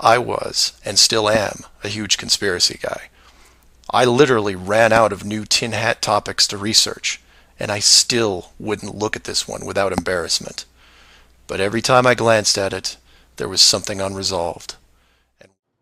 I was, and still am, a huge conspiracy guy. I literally ran out of new tin hat topics to research, and I still wouldn't look at this one without embarrassment. But every time I glanced at it, there was something unresolved.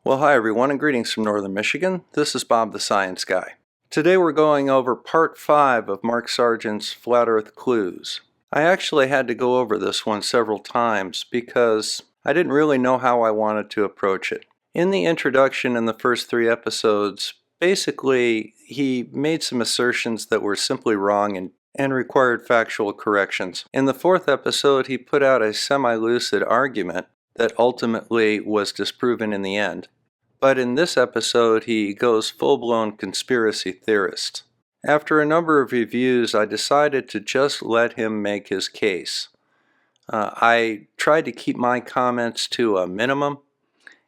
Well, hi everyone, and greetings from Northern Michigan. This is Bob the Science Guy. Today we're going over Part 5 of Mark Sargent's Flat Earth Clues. I actually had to go over this one several times because I didn't really know how I wanted to approach it. In the introduction in the first 3 episodes, basically he made some assertions that were simply wrong and required factual corrections. In the 4th episode, he put out a semi-lucid argument that ultimately was disproven in the end. But in this episode, he goes full-blown conspiracy theorist. After a number of reviews, I decided to just let him make his case. I tried to keep my comments to a minimum,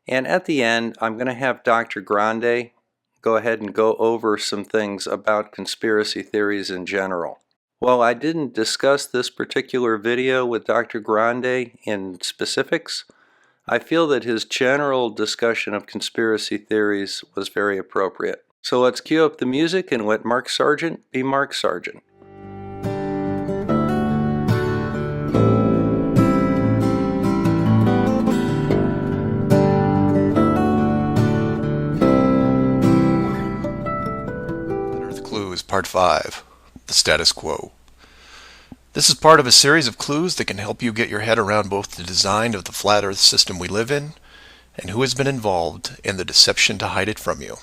and at the end, I'm going to have Dr. Grande go ahead and go over some things about conspiracy theories in general. While I didn't discuss this particular video with Dr. Grande in specifics, I feel that his general discussion of conspiracy theories was very appropriate. So let's cue up the music and let Mark Sargent be Mark Sargent. Earth Clues, Part 5, The Status Quo. This is part of a series of clues that can help you get your head around both the design of the flat Earth system we live in and who has been involved in the deception to hide it from you.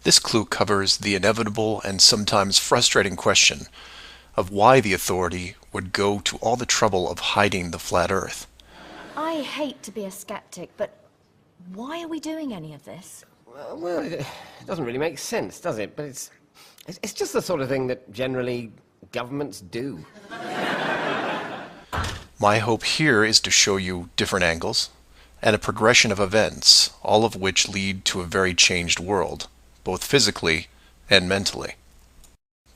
This clue covers the inevitable and sometimes frustrating question of why the authority would go to all the trouble of hiding the flat Earth. I hate to be a skeptic, but why are we doing any of this? Well, it doesn't really make sense, does it? But it's just the sort of thing that generally governments do. My hope here is to show you different angles and a progression of events, all of which lead to a very changed world, both physically and mentally.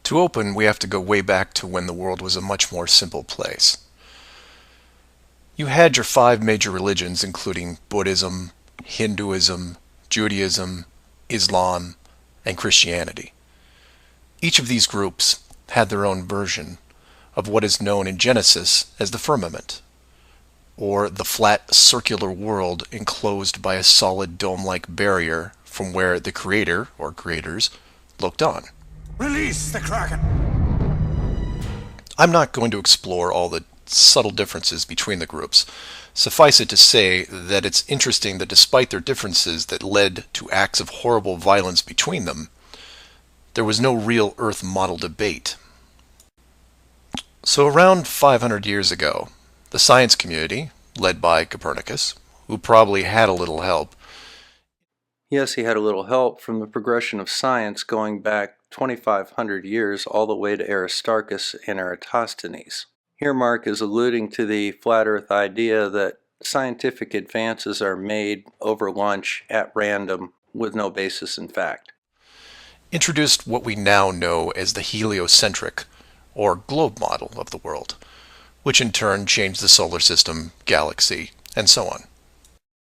To open, we have to go way back to when the world was a much more simple place. You had your 5 major religions, including Buddhism, Hinduism, Judaism, Islam, and Christianity. Each of these groups had their own version of what is known in Genesis as the firmament, or the flat circular world enclosed by a solid dome-like barrier from where the creator, or creators, looked on. Release the Kraken! I'm not going to explore all the subtle differences between the groups. Suffice it to say that it's interesting that despite their differences that led to acts of horrible violence between them, there was no real Earth model debate. So around 500 years ago, the science community, led by Copernicus, who probably had a little help. Yes, he had a little help from the progression of science going back 2,500 years all the way to Aristarchus and Eratosthenes. Here Mark is alluding to the flat Earth idea that scientific advances are made over lunch at random with no basis in fact. Introduced what we now know as the heliocentric, or globe model of the world, which in turn changed the solar system, galaxy, and so on.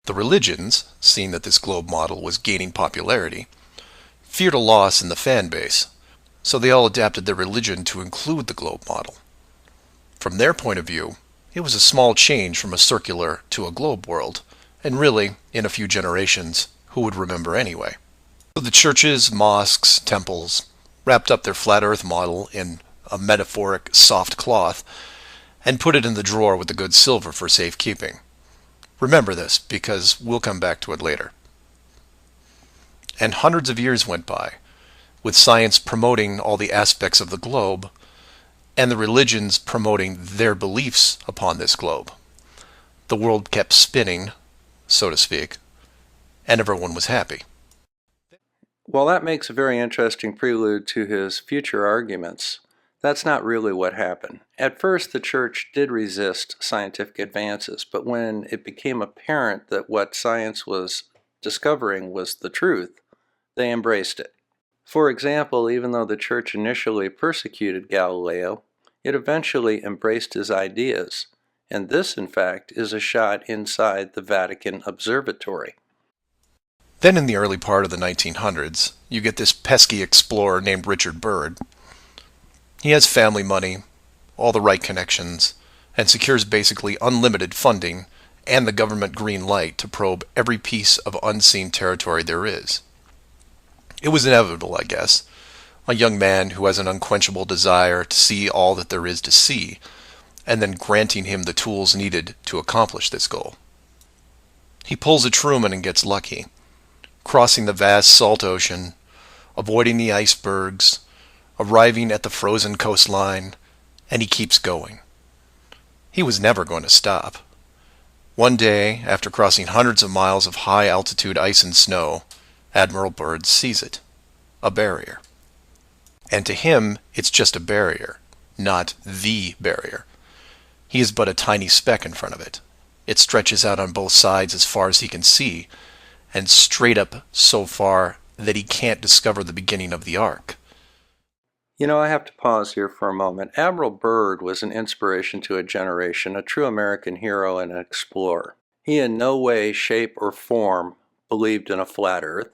The religions, seeing that this globe model was gaining popularity, feared a loss in the fan base, so they all adapted their religion to include the globe model. From their point of view, it was a small change from a circular to a globe world, and really, in a few generations, who would remember anyway? So the churches, mosques, temples wrapped up their flat Earth model in a metaphoric soft cloth and put it in the drawer with the good silver for safekeeping. Remember this, because we'll come back to it later. And hundreds of years went by, with science promoting all the aspects of the globe, and the religions promoting their beliefs upon this globe. The world kept spinning, so to speak, and everyone was happy. Well, that makes a very interesting prelude to his future arguments. That's not really what happened. At first, the church did resist scientific advances, but when it became apparent that what science was discovering was the truth, they embraced it. For example, even though the church initially persecuted Galileo, it eventually embraced his ideas, And this, in fact, is a shot inside the Vatican Observatory. Then in the early part of the 1900s, you get this pesky explorer named Richard Byrd. He has family money, all the right connections, and secures basically unlimited funding and the government green light to probe every piece of unseen territory there is. It was inevitable, I guess. A young man who has an unquenchable desire to see all that there is to see, and then granting him the tools needed to accomplish this goal. He pulls a Truman and gets lucky, crossing the vast salt ocean, avoiding the icebergs, arriving at the frozen coastline, and he keeps going. He was never going to stop. One day, after crossing hundreds of miles of high-altitude ice and snow, Admiral Byrd sees it. A barrier. And to him, it's just a barrier, not the barrier. He is but a tiny speck in front of it. It stretches out on both sides as far as he can see, and straight up so far that he can't discover the beginning of the arc. You know, I have to pause here for a moment. Admiral Byrd was an inspiration to a generation, a true American hero and an explorer. He in no way, shape, or form believed in a flat earth.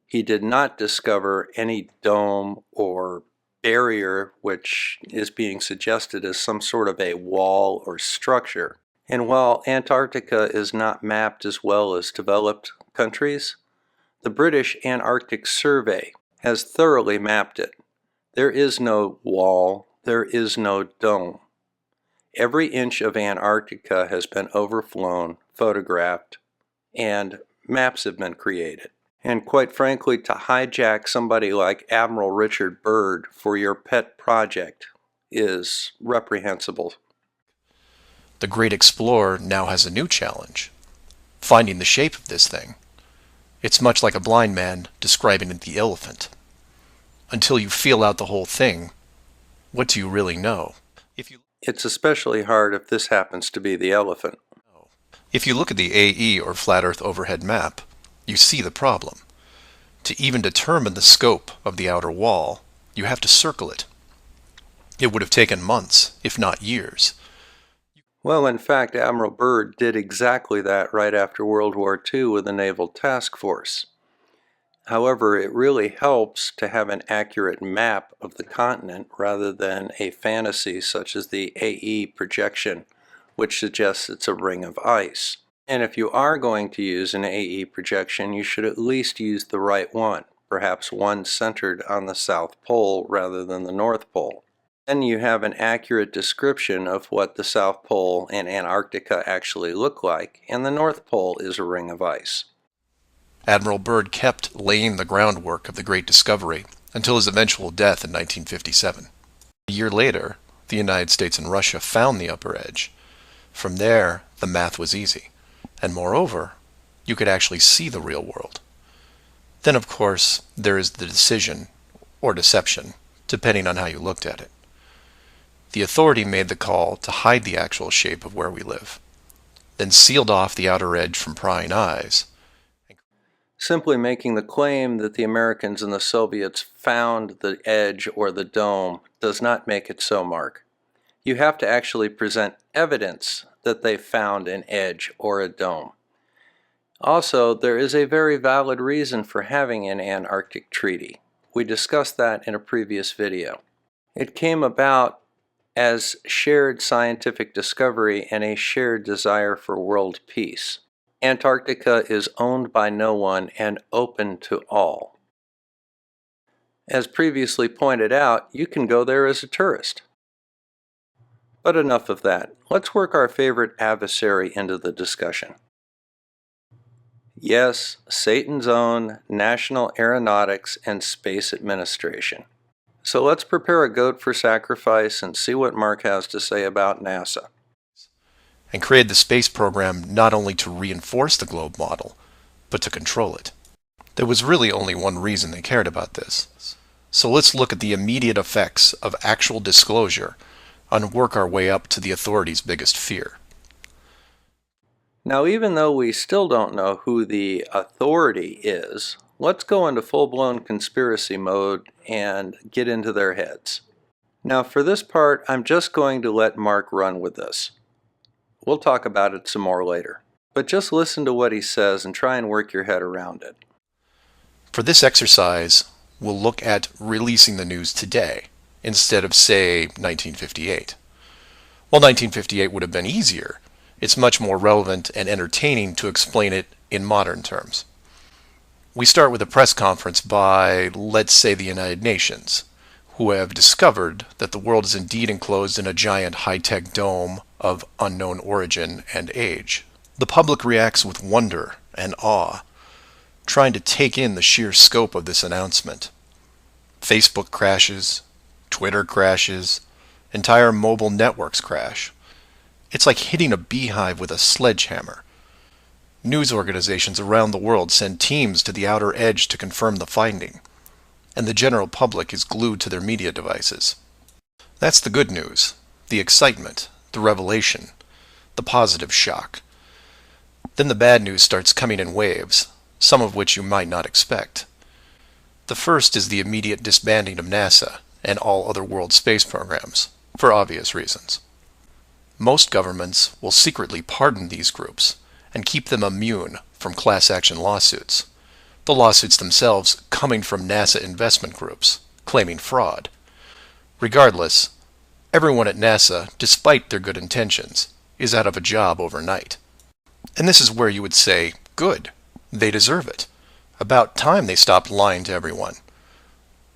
He did not discover any dome or barrier which is being suggested as some sort of a wall or structure. And while Antarctica is not mapped as well as developed countries, the British Antarctic Survey has thoroughly mapped it. There is no wall, there is no dome. Every inch of Antarctica has been overflown, photographed, and maps have been created. And quite frankly, to hijack somebody like Admiral Richard Byrd for your pet project is reprehensible. The great explorer now has a new challenge, finding the shape of this thing. It's much like a blind man describing the elephant. Until you feel out the whole thing, what do you really know? It's especially hard if this happens to be the elephant. If you look at the AE or Flat Earth Overhead Map, you see the problem. To even determine the scope of the outer wall, you have to circle it. It would have taken months, if not years. Well, in fact, Admiral Byrd did exactly that right after World War II with the Naval Task Force. However, it really helps to have an accurate map of the continent rather than a fantasy such as the AE projection, which suggests it's a ring of ice. And if you are going to use an AE projection, you should at least use the right one, perhaps one centered on the South Pole rather than the North Pole. Then you have an accurate description of what the South Pole and Antarctica actually look like, and the North Pole is a ring of ice. Admiral Byrd kept laying the groundwork of the great discovery until his eventual death in 1957. A year later, the United States and Russia found the upper edge. From there, the math was easy. And moreover, you could actually see the real world. Then, of course, there is the decision, or deception, depending on how you looked at it. The authority made the call to hide the actual shape of where we live, then sealed off the outer edge from prying eyes. Simply making the claim that the Americans and the Soviets found the edge or the dome does not make it so, Mark. You have to actually present evidence that they found an edge or a dome. Also, there is a very valid reason for having an Antarctic treaty. We discussed that in a previous video. It came about as shared scientific discovery and a shared desire for world peace. Antarctica is owned by no one and open to all. As previously pointed out, you can go there as a tourist. But enough of that. Let's work our favorite adversary into the discussion. Yes, Satan's own National Aeronautics and Space Administration. So let's prepare a goat for sacrifice and see what Mark has to say about NASA. And created the space program not only to reinforce the globe model, but to control it. There was really only one reason they cared about this. So let's look at the immediate effects of actual disclosure and work our way up to the authorities' biggest fear. Now, even though we still don't know who the authority is, let's go into full-blown conspiracy mode and get into their heads. Now, for this part, I'm just going to let Mark run with this. We'll talk about it some more later. But just listen to what he says and try and work your head around it. For this exercise, we'll look at releasing the news today instead of, say, 1958. While 1958 would have been easier, it's much more relevant and entertaining to explain it in modern terms. We start with a press conference by, let's say, the United Nations, who have discovered that the world is indeed enclosed in a giant high-tech dome of unknown origin and age. The public reacts with wonder and awe, trying to take in the sheer scope of this announcement. Facebook crashes, Twitter crashes, entire mobile networks crash. It's like hitting a beehive with a sledgehammer. News organizations around the world send teams to the outer edge to confirm the finding, and the general public is glued to their media devices. That's the good news, the excitement, the revelation, the positive shock. Then the bad news starts coming in waves, some of which you might not expect. The first is the immediate disbanding of NASA and all other world space programs, for obvious reasons. Most governments will secretly pardon these groups and keep them immune from class action lawsuits, the lawsuits themselves coming from NASA investment groups, claiming fraud. Regardless, everyone at NASA, despite their good intentions, is out of a job overnight. And this is where you would say, good, they deserve it. About time they stopped lying to everyone.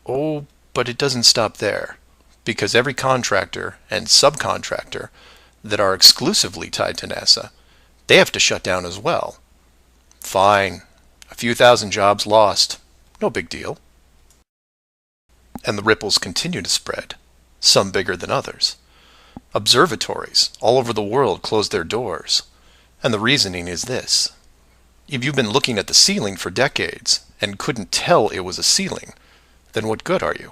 Oh, but it doesn't stop there, because every contractor and subcontractor that are exclusively tied to NASA, they have to shut down as well. Fine, a few thousand jobs lost, no big deal. And the ripples continue to spread, some bigger than others. Observatories all over the world close their doors, and the reasoning is this. If you've been looking at the ceiling for decades and couldn't tell it was a ceiling, then what good are you?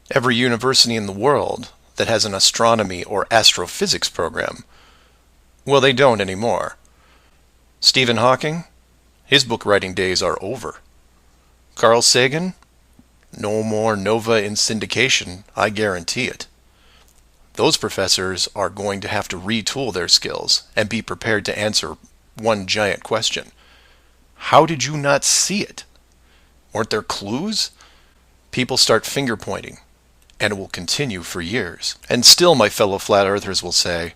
Every university in the world that has an astronomy or astrophysics program, well, they don't anymore. Stephen Hawking, his book writing days are over. Carl Sagan, no more nova in syndication, I guarantee it. Those professors are going to have to retool their skills and be prepared to answer one giant question. How did you not see it? Weren't there clues? People start finger pointing, and it will continue for years. And still my fellow flat earthers will say,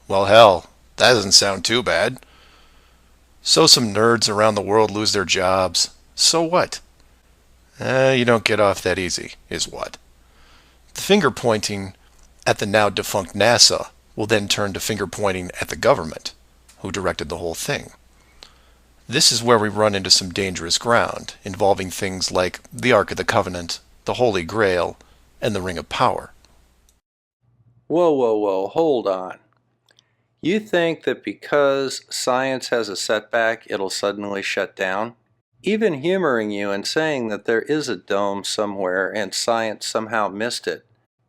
well, hell, that doesn't sound too bad. So some nerds around the world lose their jobs. So what? You don't get off that easy, is what. The finger pointing at the now defunct NASA will then turn to finger pointing at the government, who directed the whole thing. This is where we run into some dangerous ground, involving things like the Ark of the Covenant, the Holy Grail, and the Ring of Power. Whoa, hold on. You think that because science has a setback, it'll suddenly shut down? Even humoring you and saying that there is a dome somewhere and science somehow missed it.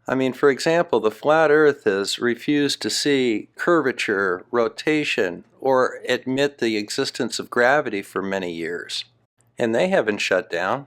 I mean, for example, the flat earth has refused to see curvature, rotation, or admit the existence of gravity for many years. And they haven't shut down.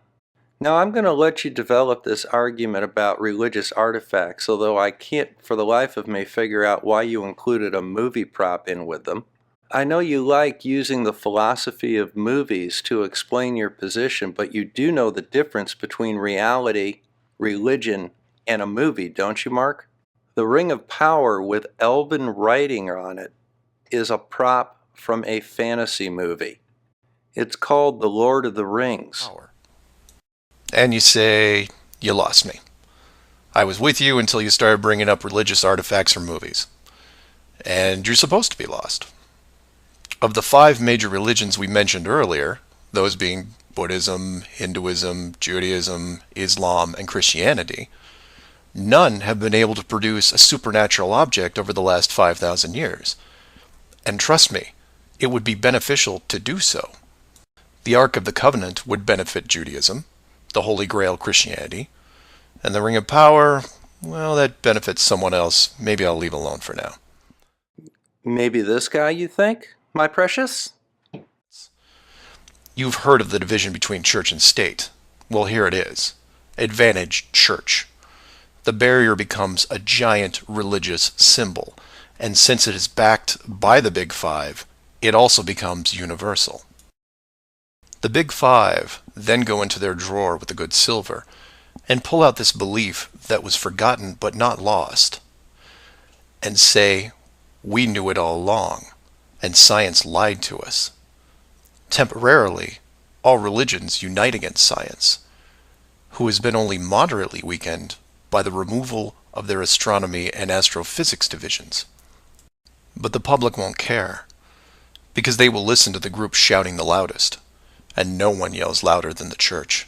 Now, I'm going to let you develop this argument about religious artifacts, although I can't for the life of me figure out why you included a movie prop in with them. I know you like using the philosophy of movies to explain your position, but you do know the difference between reality, religion, and a movie, don't you, Mark? The Ring of Power with elven writing on it is a prop from a fantasy movie. It's called The Lord of the Rings. And you say, you lost me. I was with you until you started bringing up religious artifacts from movies. And you're supposed to be lost. Of the 5 major religions we mentioned earlier, those being Buddhism, Hinduism, Judaism, Islam, and Christianity, none have been able to produce a supernatural object over the last 5,000 years. And trust me, it would be beneficial to do so. The Ark of the Covenant would benefit Judaism, the Holy Grail Christianity, and the Ring of Power, well, that benefits someone else. Maybe I'll leave alone for now. Maybe this guy, you think, my precious? You've heard of the division between church and state. Well, here it is. Advantage church. The barrier becomes a giant religious symbol, and since it is backed by the Big Five, it also becomes universal. The Big Five then go into their drawer with the good silver and pull out this belief that was forgotten but not lost, and say, we knew it all along, and science lied to us. Temporarily, all religions unite against science, who has been only moderately weakened by the removal of their astronomy and astrophysics divisions. But the public won't care, because they will listen to the group shouting the loudest, and no one yells louder than the church.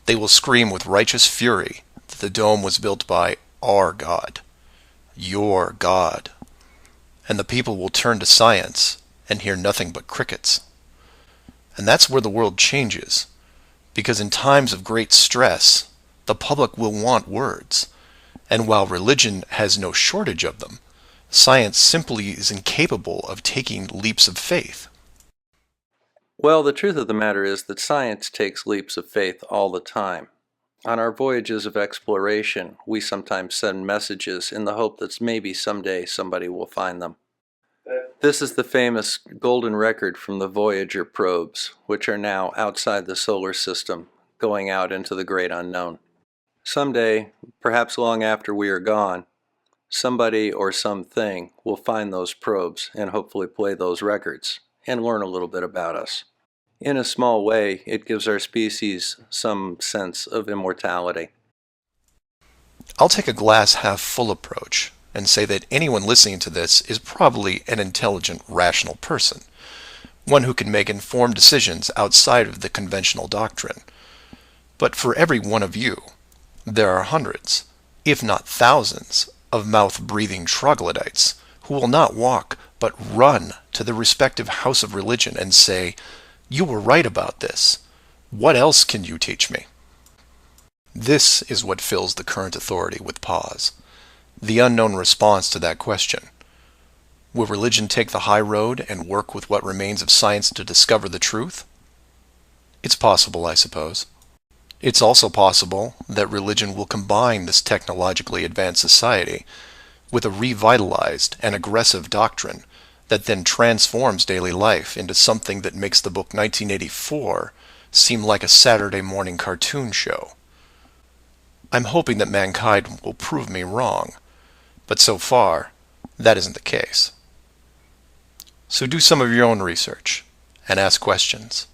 They will scream with righteous fury that the dome was built by our God, your God, and the people will turn to science and hear nothing but crickets. And that's where the world changes, because in times of great stress, the public will want words, and while religion has no shortage of them, science simply is incapable of taking leaps of faith. Well, the truth of the matter is that science takes leaps of faith all the time. On our voyages of exploration, we sometimes send messages in the hope that maybe someday somebody will find them. This is the famous golden record from the Voyager probes, which are now outside the solar system, going out into the great unknown. Someday, perhaps long after we are gone, somebody or something will find those probes and hopefully play those records and learn a little bit about us. In a small way, it gives our species some sense of immortality. I'll take a glass half full approach and say that anyone listening to this is probably an intelligent, rational person, one who can make informed decisions outside of the conventional doctrine. But for every one of you, there are hundreds, if not thousands, of mouth-breathing troglodytes who will not walk but run to the respective house of religion and say, "You were right about this. What else can you teach me?" This is what fills the current authority with pause. The unknown response to that question. Will religion take the high road and work with what remains of science to discover the truth? It's possible, I suppose. It's also possible that religion will combine this technologically advanced society with a revitalized and aggressive doctrine that then transforms daily life into something that makes the book 1984 seem like a Saturday morning cartoon show. I'm hoping that mankind will prove me wrong, but so far, that isn't the case. So do some of your own research and ask questions.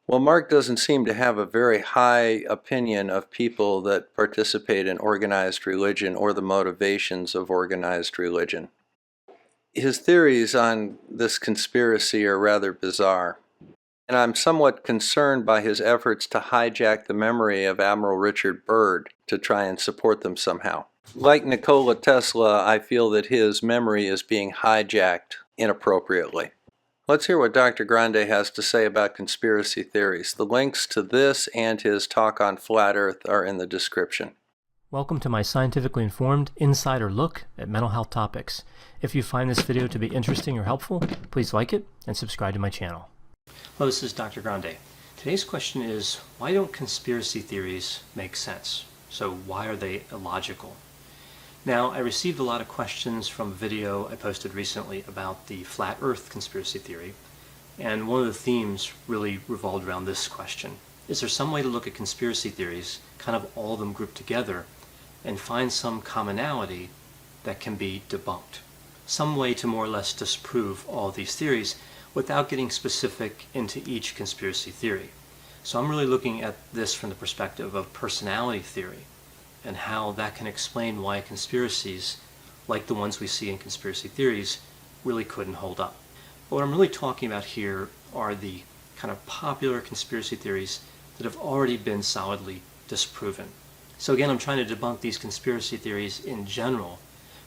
Well, Mark doesn't seem to have a very high opinion of people that participate in organized religion or the motivations of organized religion. His theories on this conspiracy are rather bizarre, and I'm somewhat concerned by his efforts to hijack the memory of Admiral Richard Byrd to try and support them somehow. Like Nikola Tesla, I feel that his memory is being hijacked inappropriately. Let's hear what Dr. Grande has to say about conspiracy theories. The links to this and his talk on Flat Earth are in the description. Welcome to my scientifically informed insider look at mental health topics. If you find this video to be interesting or helpful, please like it and subscribe to my channel. Hello, this is Dr. Grande. Today's question is, why don't conspiracy theories make sense? So why are they illogical? Now, I received a lot of questions from a video I posted recently about the Flat Earth conspiracy theory, and one of the themes really revolved around this question. Is there some way to look at conspiracy theories, kind of all of them grouped together, and find some commonality that can be debunked? Some way to more or less disprove all these theories without getting specific into each conspiracy theory. So I'm really looking at this from the perspective of personality theory and how that can explain why conspiracies, like the ones we see in conspiracy theories, really couldn't hold up. But what I'm really talking about here are the kind of popular conspiracy theories that have already been solidly disproven. So again, I'm trying to debunk these conspiracy theories in general,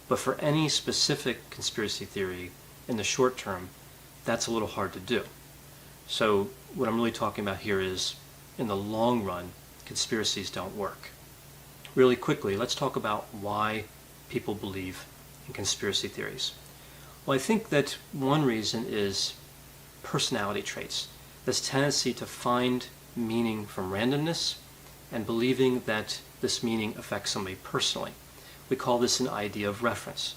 but for any specific conspiracy theory in the short term, that's a little hard to do. So what I'm really talking about here is, in the long run, conspiracies don't work. Really quickly, let's talk about why people believe in conspiracy theories. Well, I think that one reason is personality traits. This tendency to find meaning from randomness and believing that this meaning affects somebody personally. We call this an idea of reference.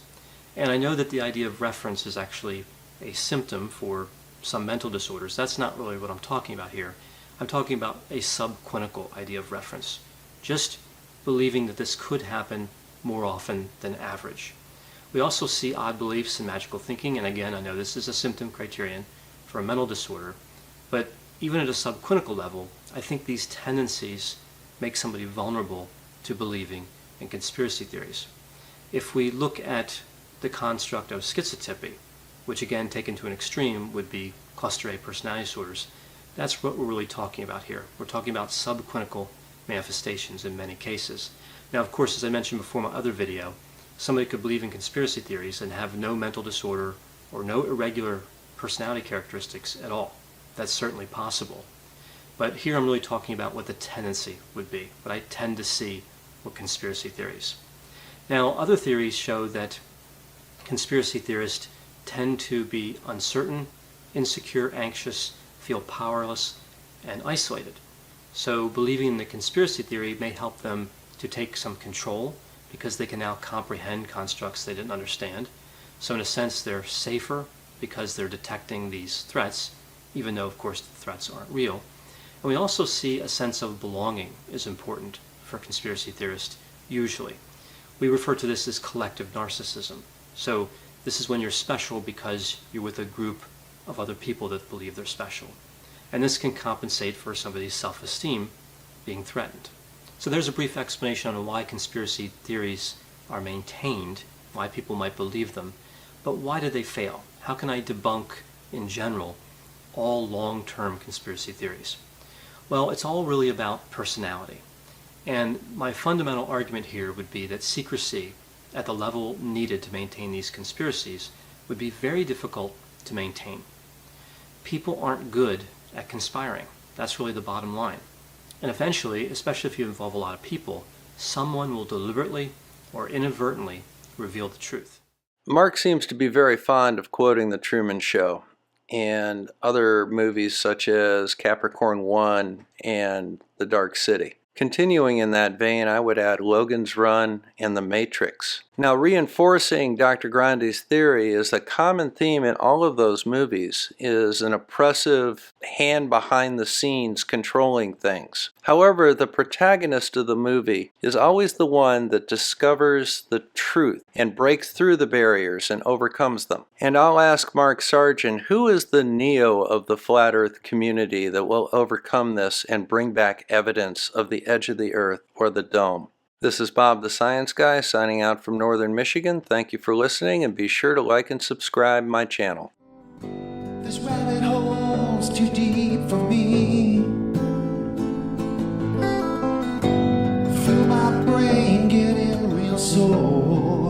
And I know that the idea of reference is actually a symptom for some mental disorders. That's not really what I'm talking about here. I'm talking about a subclinical idea of reference. Just believing that this could happen more often than average. We also see odd beliefs and magical thinking, and again, I know this is a symptom criterion for a mental disorder, but even at a subclinical level, I think these tendencies make somebody vulnerable to believing in conspiracy theories. If we look at the construct of schizotypy, which again taken to an extreme would be cluster A personality disorders, that's what we're really talking about here. We're talking about subclinical manifestations in many cases. Now, of course, as I mentioned before in my other video, somebody could believe in conspiracy theories and have no mental disorder or no irregular personality characteristics at all. That's certainly possible. But here I'm really talking about what the tendency would be, what I tend to see with conspiracy theories. Now, other theories show that conspiracy theorists tend to be uncertain, insecure, anxious, feel powerless, and isolated. So believing in the conspiracy theory may help them to take some control because they can now comprehend constructs they didn't understand. So in a sense, they're safer because they're detecting these threats, even though, of course, the threats aren't real. And we also see a sense of belonging is important for conspiracy theorists, usually. We refer to this as collective narcissism. So this is when you're special because you're with a group of other people that believe they're special. And this can compensate for somebody's self-esteem being threatened. So there's a brief explanation on why conspiracy theories are maintained, why people might believe them, but why do they fail? How can I debunk, in general, all long-term conspiracy theories? Well, it's all really about personality. And my fundamental argument here would be that secrecy at the level needed to maintain these conspiracies would be very difficult to maintain. People aren't good at conspiring. That's really the bottom line. And eventually, especially if you involve a lot of people, someone will deliberately or inadvertently reveal the truth. Mark seems to be very fond of quoting The Truman Show and other movies such as Capricorn 1 and The Dark City. Continuing in that vein, I would add Logan's Run and The Matrix. Now, reinforcing Dr. Grande's theory is a common theme in all of those movies is an oppressive hand behind the scenes controlling things. However, the protagonist of the movie is always the one that discovers the truth and breaks through the barriers and overcomes them. And I'll ask Mark Sargent, who is the Neo of the Flat Earth community that will overcome this and bring back evidence of the edge of the Earth or the dome? This is Bob the Science Guy signing out from Northern Michigan. Thank you for listening, and be sure to like and subscribe my channel. This rabbit hole's too deep for me. Feel my brain getting real sore.